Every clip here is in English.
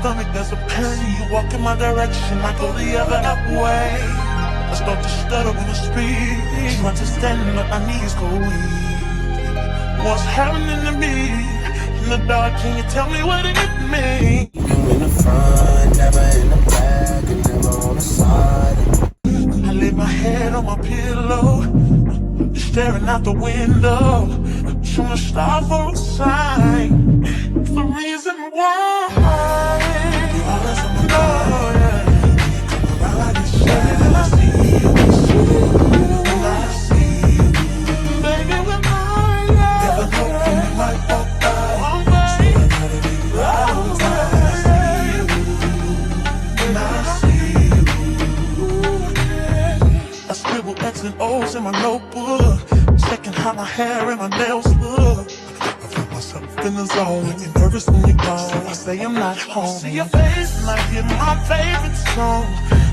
stomach, there's a pain. You walk in my direction, I go the other way. I start to stutter when I speak. Trying to stand up, my knees go weak. What's happening to me? In the dark, can you tell me what it means? You in the front, never in the back, and never on the side. I lay my head on my pillow, staring out the window, trying to stop for a sign. The reason why you're always on my mind. Come around and shine. When I see you, when I see you, baby, when I never know when you might walk by. So I gotta be right on time. When I see you, when I see you, I scribble X and O's in my notebook, checking how my hair and my nails look. In the zone, when you're nervous when you're gone, I say I'm not home. See your face and I hear my favorite song.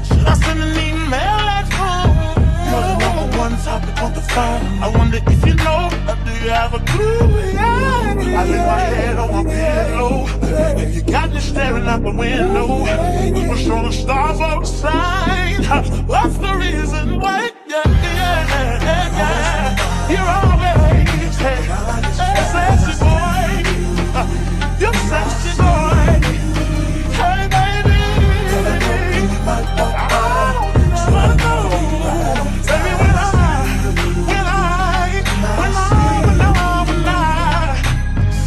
Should I send an email at home? You're the number one topic on the phone. I wonder if you know, or do you have a clue? Yeah. I lay my head on my pillow, and you got me staring out the window. We're showing the stars outside. What's the reason why? Yeah. You're always sexy boy. You're sexy boy. Hey baby, baby,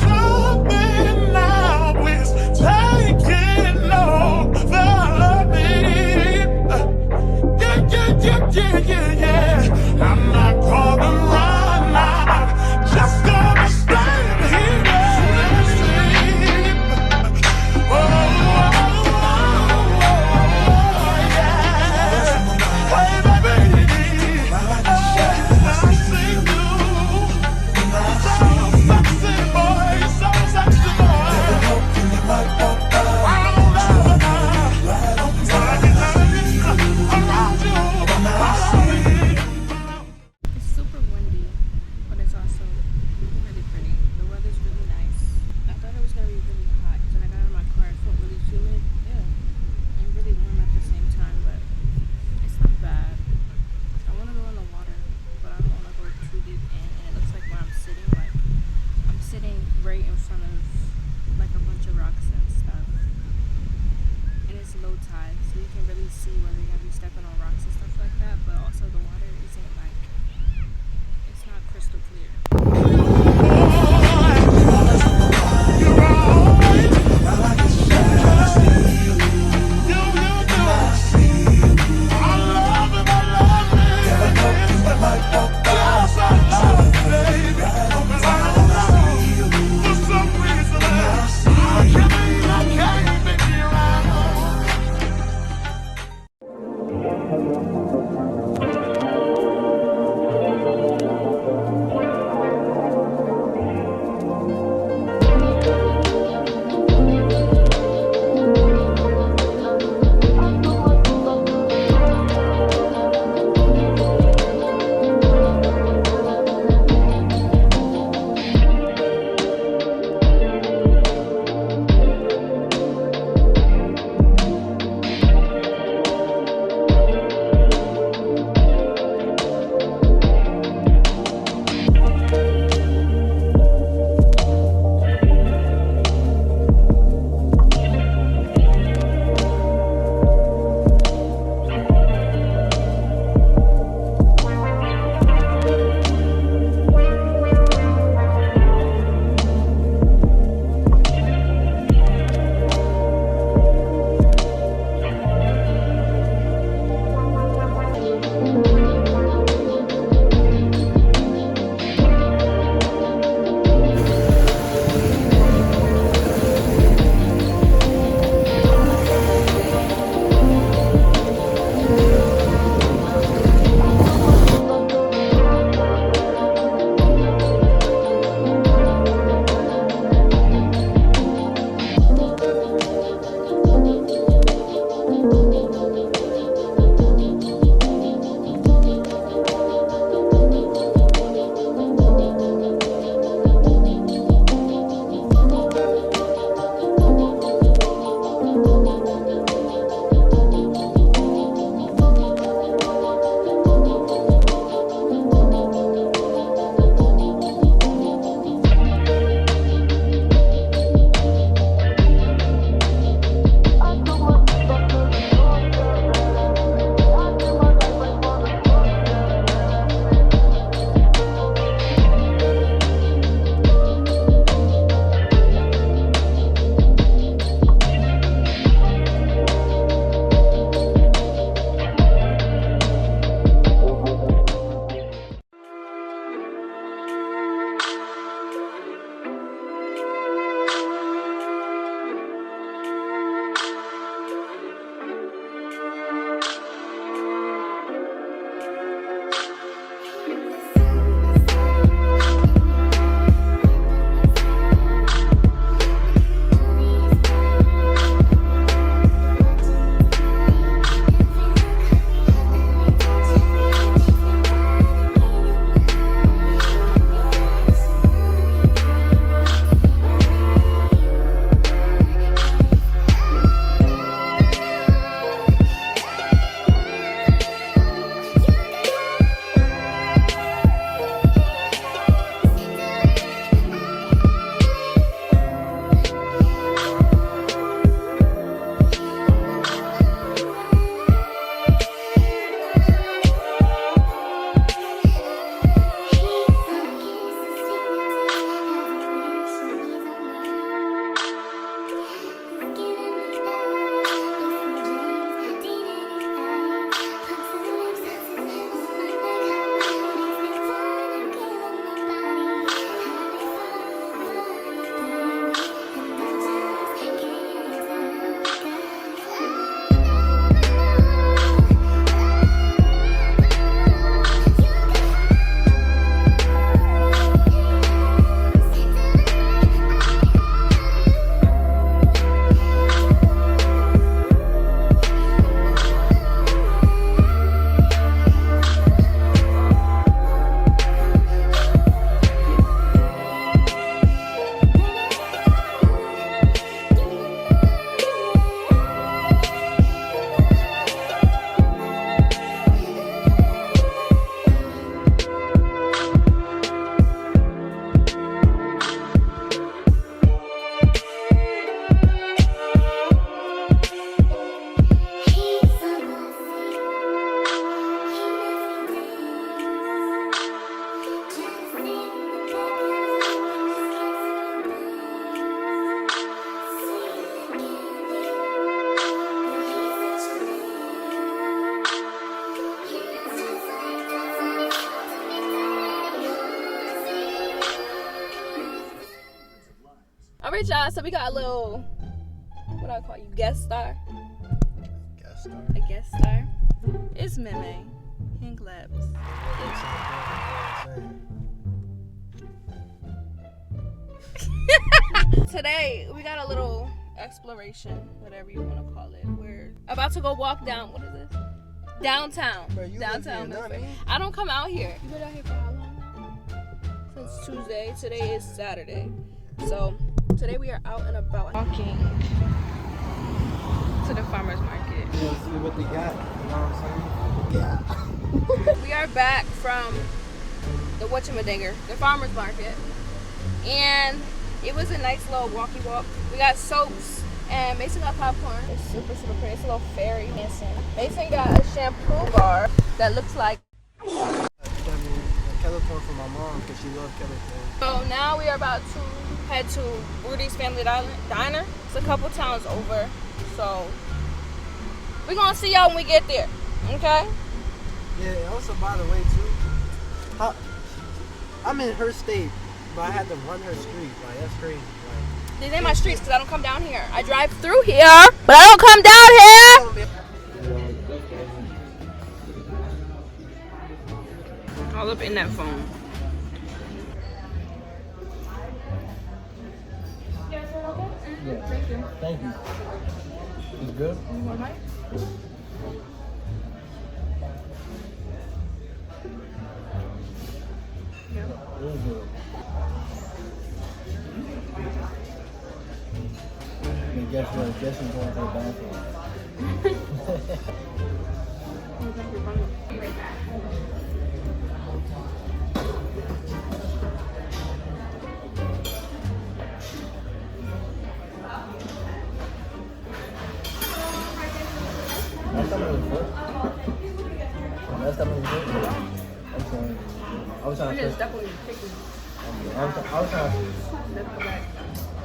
something now is taking over me. Yeah. I'm not gonna run out, just gonna stand here and sleep. Yeah. Hey baby, I see you. So sexy boy, so sexy boy. It's super windy, but it's also really pretty. The weather's really nice. I thought it was gonna be really hot because when I got out of my car, it felt really humid. Yeah, and really warm at the same time, but it's not bad. I want to go in the water, but I don't want to go too deep in. And it looks like where I'm sitting right in front of like a bunch of rocks and stuff. And it's low tide, so you can really see whether you're gonna be stepping on rocks and stuff like that. But also the water isn't like, it's not crystal clear. right, y'all. So we got a little, what do I call you, guest star? Guest star. A guest star. It's Meme. Hand claps. Today we got a little exploration, whatever you want to call it. We're about to go walk down. What is this? Downtown. Bro, you Downtown. live here, Milford. I don't come out here. You been out here for how long now? Since Tuesday. Today is Saturday. So today we are out and about walking to the farmer's market. You know, see what they got. You know what I'm saying? Yeah. We are back from the whatchamadinger, the farmer's market, and it was a nice little walkie walk. We got soaps and Mason got popcorn. It's super pretty. It's a little fairy Mason got a shampoo bar that looks like. California for my mom because she loves California. So now we are about to head to Rudy's Family Diner. It's a couple towns over, so we're gonna see y'all when we get there. Okay? Yeah. Also, by the way, too, I'm in her state, but I had to run her street. Like that's crazy. Like, These ain't my streets because I don't come down here. I drive through here, but I don't come down here. All up in that phone. Yeah. Thank you. It's good. Really good. And guess what? Guess who's going to the bathroom? Last time it was good. Last time it was good. I'm sorry. I was trying to stretch.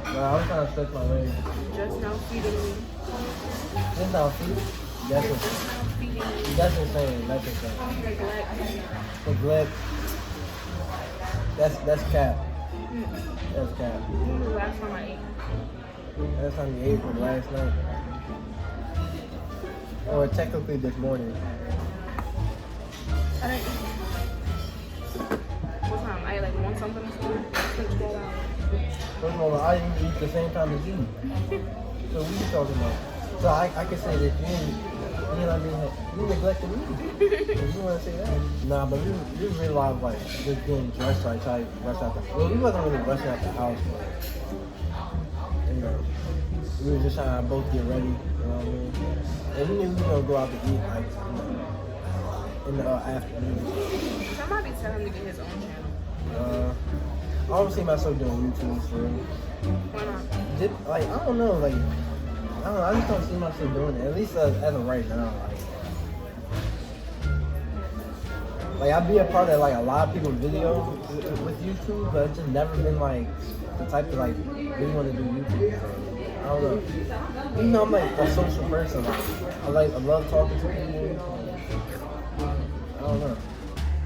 I was trying to stretch my legs. Just now feeding me. Just now feet? That's insane. That's insane. Neglect. That's cap. That's cap. When was the last time I ate? Last time you ate was last night. Or technically this morning. I didn't eat. What time? I ate like 1 something this morning. It's been 12 hours. First of all, I didn't eat the same time as you. So what are you talking about? So I can say that you neglected me. If you want to say that. Nah, but we realized like just getting dressed, like try to rush out the well, we wasn't really rushing out the house, but you know, we were just trying to both get ready, you know what I mean? And we knew we were gonna go out to eat like, you know, in the afternoon. Somebody tell him to get his own channel. I don't see myself doing YouTube for real. Why not? Like I don't know, like I don't know, I just don't see myself doing it. At least as of right now, like I'd be a part of like a lot of people's videos with YouTube, but it's just never been like the type of like really want to do YouTube. I don't know. You know, I'm like a social person. Like, I love talking to people. I don't know.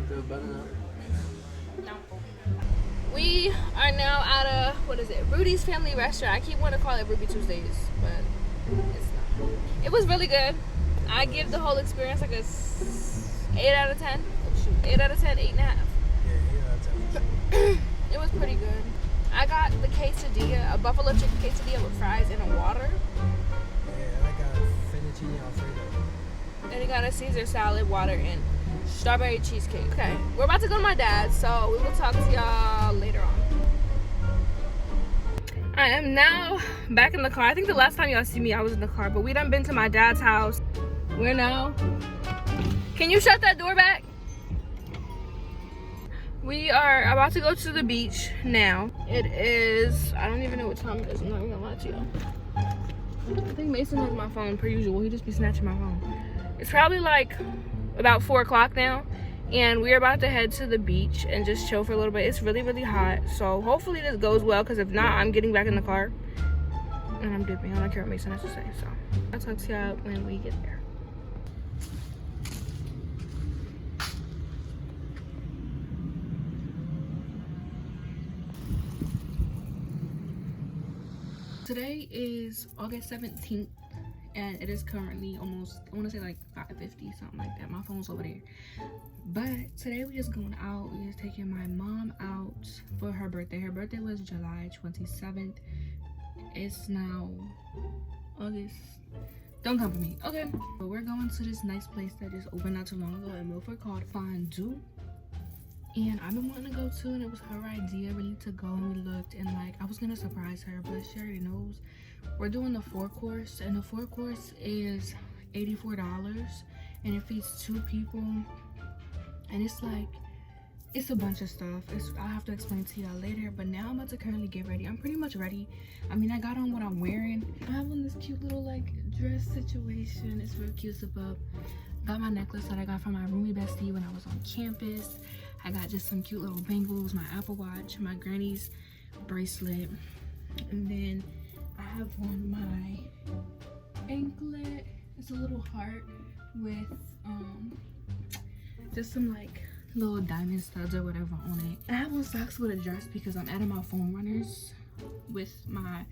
Feel better now? We are now at a, what is it, Rudy's Family Restaurant. I keep wanting to call it Ruby Tuesdays, but it's not. It was really good. I give the whole experience like a 8 out of 10. 8 out of 10, 8.5. Yeah, 8 out of 10. It was pretty good. I got the quesadilla, a buffalo chicken quesadilla with fries and a water. Yeah, I got fettuccine alfredo. And I got a Caesar salad, water, and strawberry cheesecake. Okay, we're about to go to my dad's, so we will talk to y'all later on. I am now back in the car. I think the last time y'all see me, I was in the car, but we done been to my dad's house. We're now. Can you shut that door back? We are about to go to the beach now. It is, I don't even know what time it is. I'm not even gonna lie to you. I think Mason has my phone per usual. He just be snatching my phone. It's probably like about 4 o'clock now. And we're about to head to the beach and just chill for a little bit. It's really, really hot. So hopefully this goes well, because if not, I'm getting back in the car. And I'm dipping. I don't care what Mason has to say. So I'll talk to y'all when we get there. today is August 17th and it is currently almost, I want to say like 5:50, something like that. My phone's over there. But today we just going out. We just taking my mom out for her birthday. Her birthday was July 27th. It's now August. Don't come for me, okay? But we're going to this nice place that just opened not too long ago in Milford called Fondue. And I've been wanting to go to, and it was her idea really to go, and we looked, and like I was gonna surprise her, but she already knows. We're doing the 4-course, and the 4-course is $84, and it feeds 2 people, and it's like, it's a bunch of stuff. I'll have to explain to y'all later, but now I'm about to currently get ready. I'm pretty much ready. I mean, I got on what I'm wearing. I have on this cute little like dress situation. It's real cute. Zip up. Got my necklace that I got from my roomie bestie when I was on campus. I got just some cute little bangles, my Apple Watch, my granny's bracelet, and then I have on my anklet. It's a little heart with just some like little diamond studs or whatever on it. I have on socks with a dress because I'm adding my foam runners with my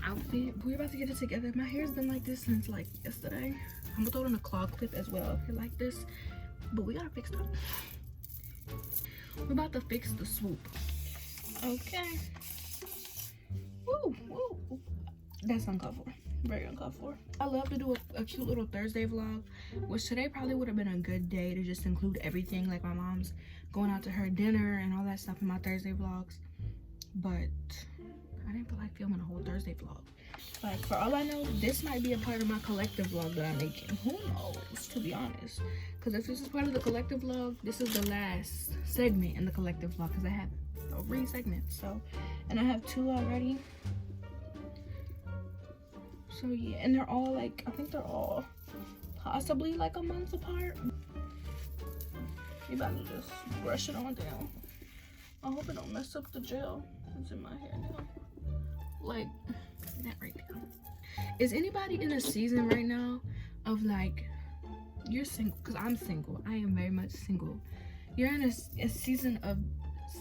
outfit. We're about to get it together. My hair's been like this since like yesterday. I'm gonna throw it in a claw clip as well if you like this, but we gotta fix that. We're about to fix the swoop. Okay. Woo, woo. That's uncalled for. Very uncalled for. I love to do a cute little Thursday vlog, which today probably would have been a good day to just include everything, like my mom's going out to her dinner and all that stuff in my Thursday vlogs. But I didn't feel like filming a whole Thursday vlog. Like, for all I know, this might be a part of my collective vlog that I'm making. Who knows, to be honest. Because if this is part of the collective vlog, this is the last segment in the collective vlog, because I have 3 segments. So, and I have 2 already. So yeah, and they're all like, I think they're all possibly like a month apart. You about to just brush it on down. I hope it don't mess up the gel that's in my hair now. Like that right there. Is anybody in a season right now of like, you're single? Because I'm single. I am very much single. You're in a season of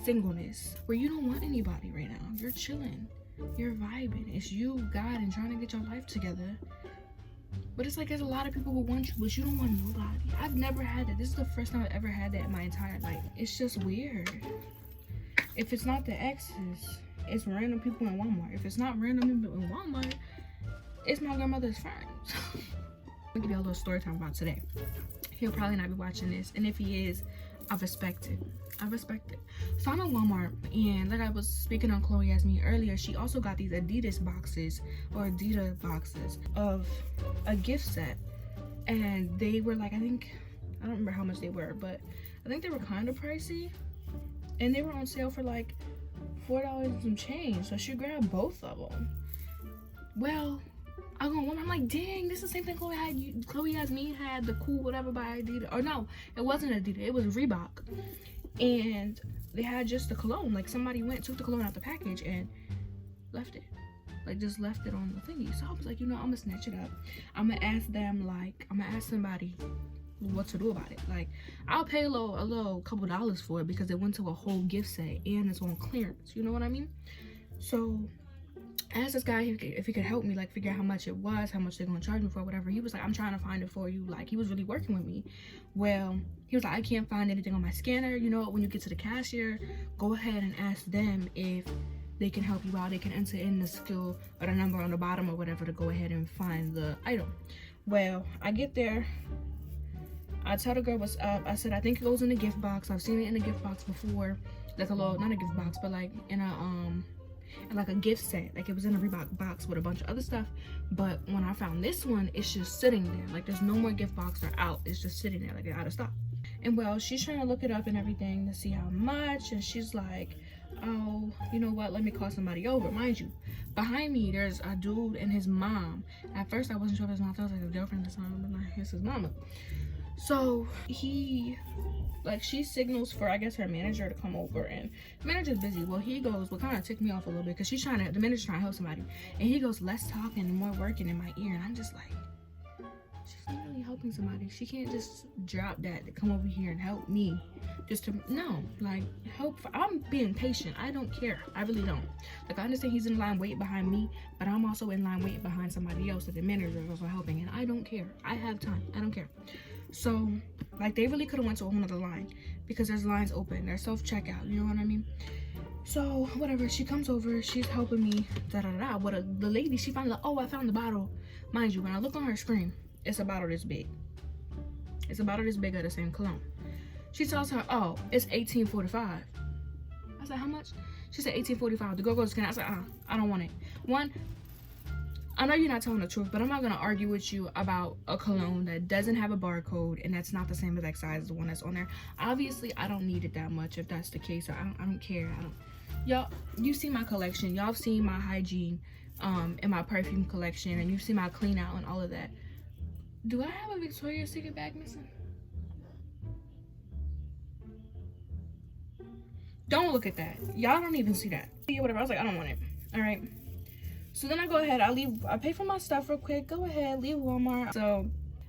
singleness where you don't want anybody right now. You're chilling. You're vibing. It's you, God, and trying to get your life together. But it's like there's a lot of people who want you, but you don't want nobody. I've never had that. This is the first time I've ever had that in my entire life. It's just weird. If it's not the exes, it's random people in Walmart. If it's not random people in Walmart, it's my grandmother's friends. I'll give you a little story time about today. He'll probably not be watching this, and if he is, I respect it. I respect it. So I'm at Walmart, and like I was speaking on Chloe Yasmin earlier, she also got these Adidas boxes of a gift set, and they were like, I don't remember how much they were, but I think they were kind of pricey, and they were on sale for like $4 and some change. So she grabbed both of them. Well, I go on Walmart, I'm like, dang, this is the same thing Chloe Yasmin had, the cool whatever by Adidas. Or no, it wasn't Adidas, it was Reebok. And they had just the cologne. Like somebody took the cologne out the package and left it. Like just left it on the thingy. So I was like, you know, I'm gonna snatch it up. I'm gonna ask them, like, I'm gonna ask somebody what to do about it. Like, I'll pay a little couple dollars for it because it went to a whole gift set and it's on clearance. You know what I mean? So I asked this guy if he could help me, like, figure out how much it was, how much they're gonna charge me for, whatever. He was like, I'm trying to find it for you. Like, he was really working with me. Well, he was like, I can't find anything on my scanner. You know what, when you get to the cashier, go ahead and ask them if they can help you out. They can enter in the skill or the number on the bottom or whatever to go ahead and find the item. Well, I get there. I tell the girl what's up. I said, I think it goes in the gift box. I've seen it in the gift box before. Like a little, not a gift box, but like in a like a gift set. Like it was in a Reebok box with a bunch of other stuff. But when I found this one, it's just sitting there. Like there's no more gift box or out. It's just sitting there, like they're out of stock. And well, she's trying to look it up and everything to see how much. And she's like, oh, you know what? Let me call somebody over. Mind you, behind me, there's a dude and his mom. At first, I wasn't sure if his mom. I thought it was like a girlfriend or something, but like, it's his mama. So he, like, she signals for, I guess, her manager to come over, and the manager's busy. Well, he goes, what kind of ticked me off a little bit, because the manager's trying to help somebody, and he goes, less talking and more working in my ear, and I'm just like, She's literally helping somebody. She can't just drop that to come over here and help me. Just to, no, like, help. I'm being patient. I don't care. I really don't. Like, I understand he's in line waiting behind me, but I'm also in line waiting behind somebody else that the manager is also helping, and I don't care. I have time. I don't care. So, like, they really could have went to a whole nother line because there's lines open. There's self-checkout. You know what I mean? So, whatever. She comes over. She's helping me. Da-da-da-da. But the lady, she finally, like, oh, I found the bottle. Mind you, when I look on her screen, it's a bottle this big. It's a bottle this big of the same cologne. She tells her, oh, it's $18.45. I said, how much? She said $18.45. The girl goes to scan. I said, I don't want it. One, I know you're not telling the truth, but I'm not gonna argue with you about a cologne that doesn't have a barcode and that's not the same exact size as the one that's on there. Obviously, I don't need it that much if that's the case. So I don't care. Y'all, you see my collection. Y'all have seen my hygiene and my perfume collection, and you've seen my clean out and all of that. Do I have a Victoria's Secret bag missing? Don't look at that. Y'all don't even see that. Yeah, whatever. I was like, I don't want it. All right. So then I go ahead. I pay for my stuff real quick. Go ahead, leave Walmart. So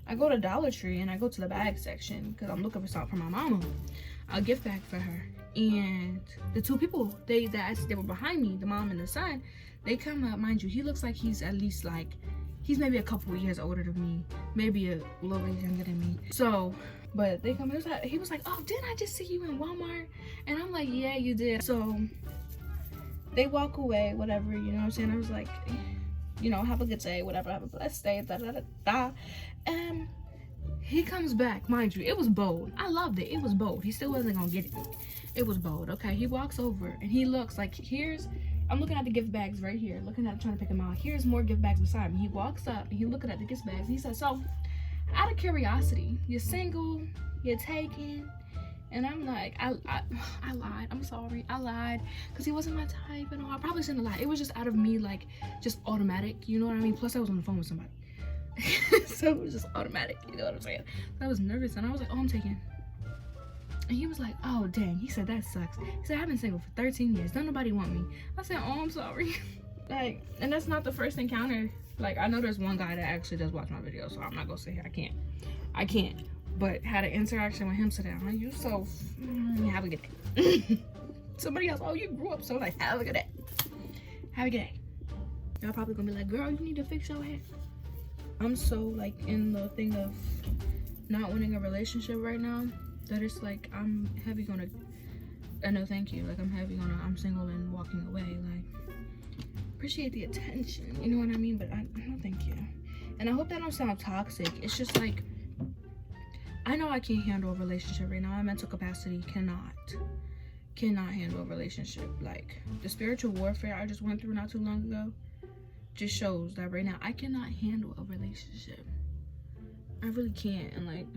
I go to Dollar Tree and I go to the bag section because I'm looking for something for my mama. A gift bag for her. And the two people they were behind me, the mom and the son, they come up. Mind you, he looks like he's at least like, he's maybe a couple of years older than me, maybe a little bit younger than me. So, but they come, he was like, oh, didn't I just see you in Walmart? And I'm like, yeah, you did. So they walk away, whatever, you know what I'm saying? I was like, you know, have a good day, whatever, have a blessed day, da da da da. And he comes back, mind you, it was bold. I loved it. It was bold. He still wasn't gonna get it. It was bold. Okay, he walks over and he looks like, I'm looking at the gift bags right here, looking at it, trying to pick them out. Here's more gift bags beside me. He walks up and he's looking at the gift bags and he says, so out of curiosity, you're single, you're taken? And I'm like, I lied. I'm sorry, I lied, because he wasn't my type and all. I probably shouldn't have lied. It was just out of me, like, just automatic, you know what I mean? Plus I was on the phone with somebody. So it was just automatic, you know what I'm saying? I was nervous and I was like, oh, I'm taken. And he was like, oh, dang. He said, that sucks. He said, I've been single for 13 years. Don't nobody want me. I said, oh, I'm sorry. Like, and that's not the first encounter. Like, I know there's one guy that actually does watch my videos, so I'm not gonna say here. I can't. But had an interaction with him today. I'm like, you so, have a good day. Somebody else, oh, you grew up so, like, have a good day. Have a good day. Y'all probably gonna be like, girl, you need to fix your hair. I'm so, like, in the thing of not wanting a relationship right now, that it's like, I'm heavy gonna, no thank you. Like, I'm single and walking away. Like, appreciate the attention, you know what I mean? But no thank you. And I hope that don't sound toxic. It's just like, I know I can't handle a relationship right now. My mental capacity cannot handle a relationship. Like, the spiritual warfare I just went through not too long ago just shows that right now I cannot handle a relationship. I really can't. And like,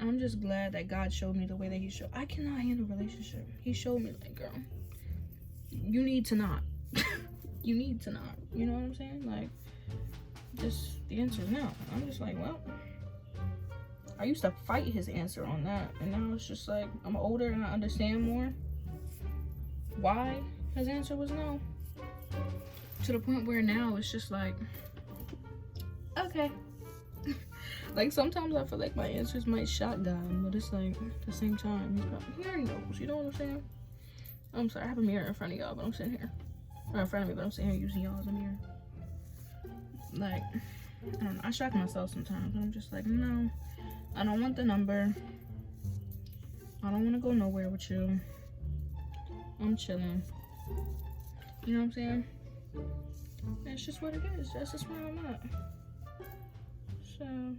I'm just glad that God showed me the way that he showed. I cannot handle a relationship. He showed me, like, girl, you need to not. You need to not. You know what I'm saying? Like, just the answer is no. I'm just like, well, I used to fight his answer on that, and now it's just like, I'm older and I understand more why his answer was no. To the point where now it's just like, okay. Like, sometimes I feel like my answers might shock God, but it's like, at the same time, he already knows, you know what I'm saying? I'm sorry, I have a mirror in front of y'all, but I'm sitting here. Or in front of me, but I'm sitting here using y'all as a mirror. Like, I don't know, I shock myself sometimes. I'm just like, no, I don't want the number. I don't want to go nowhere with you. I'm chilling. You know what I'm saying? That's just what it is. That's just where I'm at. So.